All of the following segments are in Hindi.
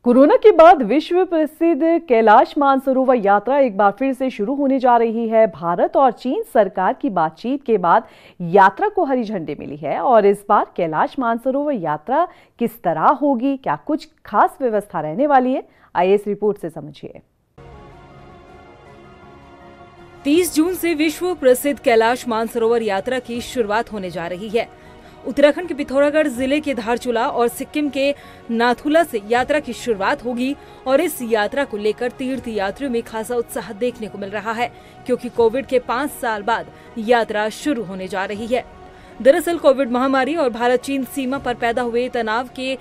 कोरोना के बाद विश्व प्रसिद्ध कैलाश मानसरोवर यात्रा एक बार फिर से शुरू होने जा रही है। भारत और चीन सरकार की बातचीत के बाद यात्रा को हरी झंडी मिली है और इस बार कैलाश मानसरोवर यात्रा किस तरह होगी, क्या कुछ खास व्यवस्था रहने वाली है, आइए इस रिपोर्ट से समझिए। 30 जून से विश्व प्रसिद्ध कैलाश मानसरोवर यात्रा की शुरुआत होने जा रही है। उत्तराखंड के पिथौरागढ़ जिले के धारचूला और सिक्किम के नाथुला से यात्रा की शुरुआत होगी और इस यात्रा को लेकर तीर्थ यात्रियों में खासा उत्साह देखने को मिल रहा है, क्योंकि कोविड के 5 साल बाद यात्रा शुरू होने जा रही है। दरअसल कोविड महामारी और भारत चीन सीमा पर पैदा हुए तनाव के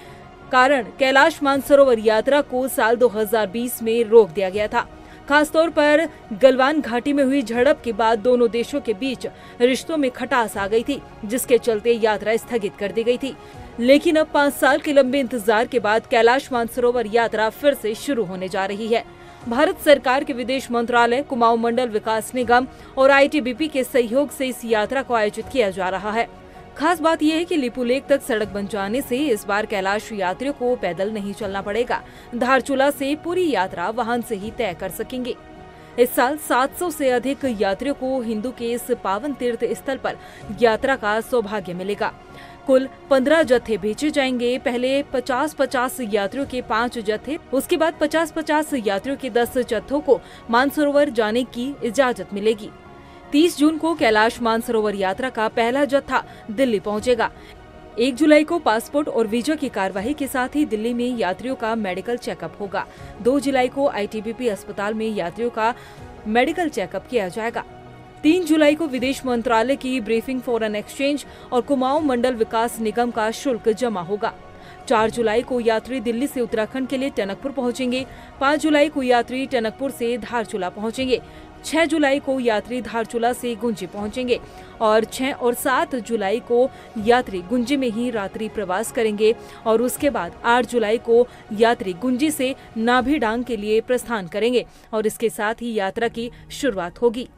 कारण कैलाश मानसरोवर यात्रा को साल 2020 में रोक दिया गया था। खासतौर पर गलवान घाटी में हुई झड़प के बाद दोनों देशों के बीच रिश्तों में खटास आ गई थी, जिसके चलते यात्रा स्थगित कर दी गई थी। लेकिन अब 5 साल के लंबे इंतजार के बाद कैलाश मानसरोवर यात्रा फिर से शुरू होने जा रही है। भारत सरकार के विदेश मंत्रालय, कुमाऊं मंडल विकास निगम और आईटीबीपी के सहयोग से इस यात्रा को आयोजित किया जा रहा है। खास बात यह है कि लिपुलेख तक सड़क बन जाने से इस बार कैलाश यात्रियों को पैदल नहीं चलना पड़ेगा। धारचूला से पूरी यात्रा वाहन से ही तय कर सकेंगे। इस साल 700 से अधिक यात्रियों को हिंदू के इस पावन तीर्थ स्थल पर यात्रा का सौभाग्य मिलेगा। कुल 15 जत्थे भेजे जाएंगे। पहले 50-50 यात्रियों के 5 जत्थे, उसके बाद 50-50 यात्रियों के 10 जत्थों को मानसरोवर जाने की इजाजत मिलेगी। 30 जून को कैलाश मानसरोवर यात्रा का पहला जत्था दिल्ली पहुंचेगा। 1 जुलाई को पासपोर्ट और वीजा की कार्यवाही के साथ ही दिल्ली में यात्रियों का मेडिकल चेकअप होगा। 2 जुलाई को आईटीबीपी अस्पताल में यात्रियों का मेडिकल चेकअप किया जाएगा। 3 जुलाई को विदेश मंत्रालय की ब्रीफिंग फॉरेन एक्सचेंज और कुमाऊं मंडल विकास निगम का शुल्क जमा होगा। 4 जुलाई को यात्री दिल्ली से उत्तराखंड के लिए टनकपुर पहुंचेंगे। 5 जुलाई को यात्री टनकपुर से धारचूला पहुंचेंगे। 6 जुलाई को यात्री धारचूला से गुंजी पहुंचेंगे और 6 और 7 जुलाई को यात्री गुंजी में ही रात्रि प्रवास करेंगे और उसके बाद 8 जुलाई को यात्री गुंजी से नाभी डांग के लिए प्रस्थान करेंगे और इसके साथ ही यात्रा की शुरुआत होगी।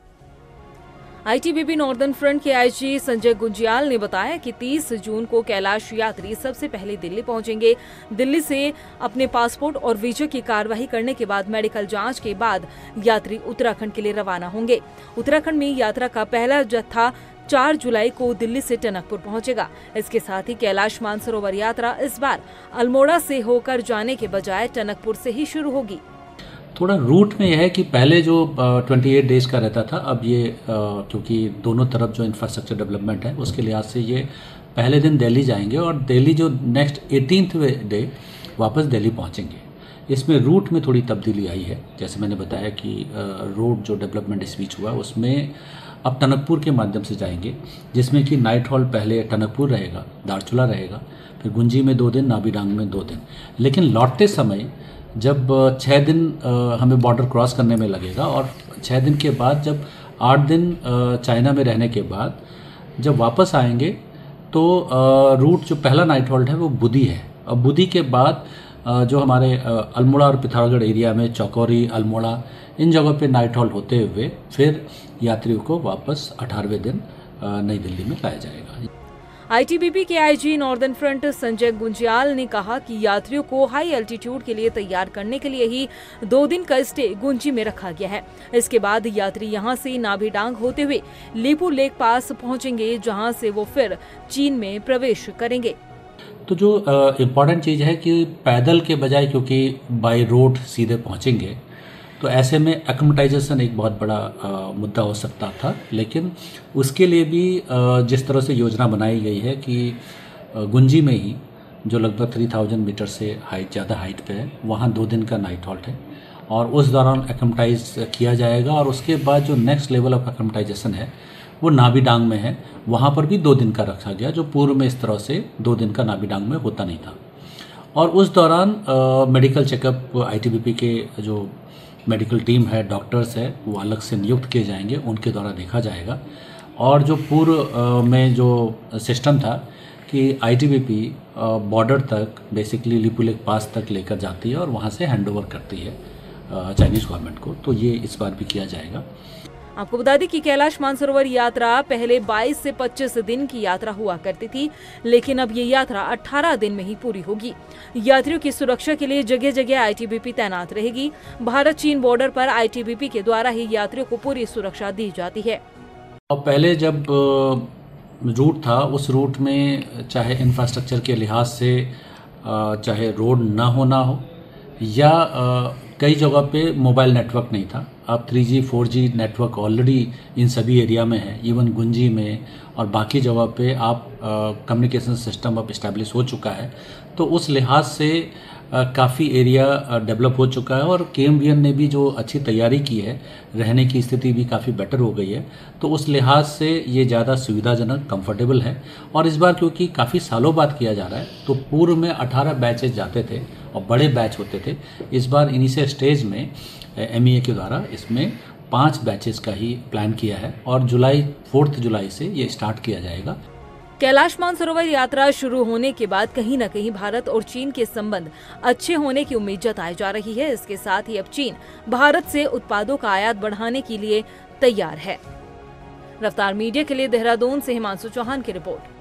आईटीबीपी नॉर्दर्न फ्रंट के आईजी संजय गुंजियाल ने बताया कि 30 जून को कैलाश यात्री सबसे पहले दिल्ली पहुंचेंगे। दिल्ली से अपने पासपोर्ट और वीजा की कार्यवाही करने के बाद मेडिकल जांच के बाद यात्री उत्तराखंड के लिए रवाना होंगे। उत्तराखंड में यात्रा का पहला जत्था 4 जुलाई को दिल्ली से टनकपुर पहुंचेगा। इसके साथ ही कैलाश मानसरोवर यात्रा इस बार अल्मोड़ा से होकर जाने के बजाय टनकपुर से ही शुरू होगी। थोड़ा रूट में यह है कि पहले जो 28 डेज का रहता था, अब ये क्योंकि दोनों तरफ जो इंफ्रास्ट्रक्चर डेवलपमेंट है उसके लिहाज से ये पहले दिन दिल्ली जाएंगे और दिल्ली जो नेक्स्ट 18th डे वापस दिल्ली पहुंचेंगे। इसमें रूट में थोड़ी तब्दीली आई है। जैसे मैंने बताया कि रोड जो डेवलपमेंट इस बीच हुआ उसमें अब टनकपुर के माध्यम से जाएंगे, जिसमें कि नाइट हॉल्ट पहले टनकपुर रहेगा, धारचूला रहेगा, फिर गुंजी में 2 दिन, नाभी डांग में 2 दिन। लेकिन लौटते समय जब 6 दिन हमें बॉर्डर क्रॉस करने में लगेगा और 6 दिन के बाद जब 8 दिन चाइना में रहने के बाद जब वापस आएंगे तो रूट जो पहला नाइट हॉल्ट है वो बुदी है। अब बुदी के बाद जो हमारे अल्मोड़ा और पिथौरागढ़ एरिया में चौकोरी, अल्मोड़ा, इन जगहों पे नाइट हॉल्ट होते हुए फिर यात्रियों को वापस 18वें दिन नई दिल्ली में लाया जाएगा। आईटीबीपी के IG northern front Sanjay Gunjyal ने कहा कि यात्रियों को हाई एल्टीट्यूड के लिए तैयार करने के लिए ही 2 दिन का स्टे गुंजी में रखा गया है। इसके बाद यात्री यहां से नाभी डांग होते हुए लिपुलेख पास पहुंचेंगे, जहां से वो फिर चीन में प्रवेश करेंगे। तो जो इम्पोर्टेंट चीज़ है कि पैदल के बजाय क्योंकि बाय रोड सीधे पहुंचेंगे तो ऐसे में एक्लिमेटाइजेशन एक बहुत बड़ा मुद्दा हो सकता था। लेकिन उसके लिए भी जिस तरह से योजना बनाई गई है कि गुंजी में ही जो लगभग 3000 मीटर से ज़्यादा हाइट पे है, वहाँ 2 दिन का नाइट हॉल्ट है और उस दौरान एक्लिमेटाइज किया जाएगा और उसके बाद जो नेक्स्ट लेवल ऑफ एक्लिमेटाइजेशन है वो नाभी डांग में है। वहाँ पर भी 2 दिन का रखा गया, जो पूर्व में इस तरह से 2 दिन का नाभी डांग में होता नहीं था। और उस दौरान मेडिकल चेकअप आईटीबीपी के जो मेडिकल टीम है, डॉक्टर्स है, वो अलग से नियुक्त किए जाएंगे, उनके द्वारा देखा जाएगा। और जो पूर्व में जो सिस्टम था कि आईटीबीपी बॉर्डर तक बेसिकली लिपुलेख पास तक लेकर जाती है और वहाँ से हैंडओवर करती है चाइनीज़ गवर्नमेंट को, तो ये इस बार भी किया जाएगा। आपको बता दें कि कैलाश मानसरोवर यात्रा पहले 22 से 25 दिन की यात्रा हुआ करती थी, लेकिन अब ये यात्रा 18 दिन में ही पूरी होगी। यात्रियों की सुरक्षा के लिए जगह जगह आईटीबीपी तैनात रहेगी। भारत चीन बॉर्डर पर आईटीबीपी के द्वारा ही यात्रियों को पूरी सुरक्षा दी जाती है। और पहले जब रूट था, उस रूट में चाहे इंफ्रास्ट्रक्चर के लिहाज से चाहे रोड ना हो या कई जगह पे मोबाइल नेटवर्क नहीं था। अब 3G 4G network already in सभी एरिया में है। इवन गुंजी में और बाकी जगह पे आप कम्युनिकेशन सिस्टम अब इस्टेब्लिश हो चुका है। तो उस लिहाज से काफ़ी एरिया डेवलप हो चुका है और KMVN ने भी जो अच्छी तैयारी की है, रहने की स्थिति भी काफ़ी बेटर हो गई है। तो उस लिहाज से ये ज़्यादा सुविधाजनक, कंफर्टेबल है। और इस बार क्योंकि काफ़ी सालों बाद किया जा रहा है, तो पूर्व में 18 बैचेज जाते थे और बड़े बैच होते थे। इस बार इनिशियल स्टेज में MEA के द्वारा इसमें 5 बैचेस का ही प्लान किया है और 4 जुलाई से ये स्टार्ट किया जाएगा। कैलाश मानसरोवर यात्रा शुरू होने के बाद कहीं न कहीं भारत और चीन के संबंध अच्छे होने की उम्मीद जताई जा रही है। इसके साथ ही अब चीन भारत से उत्पादों का आयात बढ़ाने के लिए तैयार है। रफ्तार मीडिया के लिए देहरादून से हिमांशु चौहान की रिपोर्ट।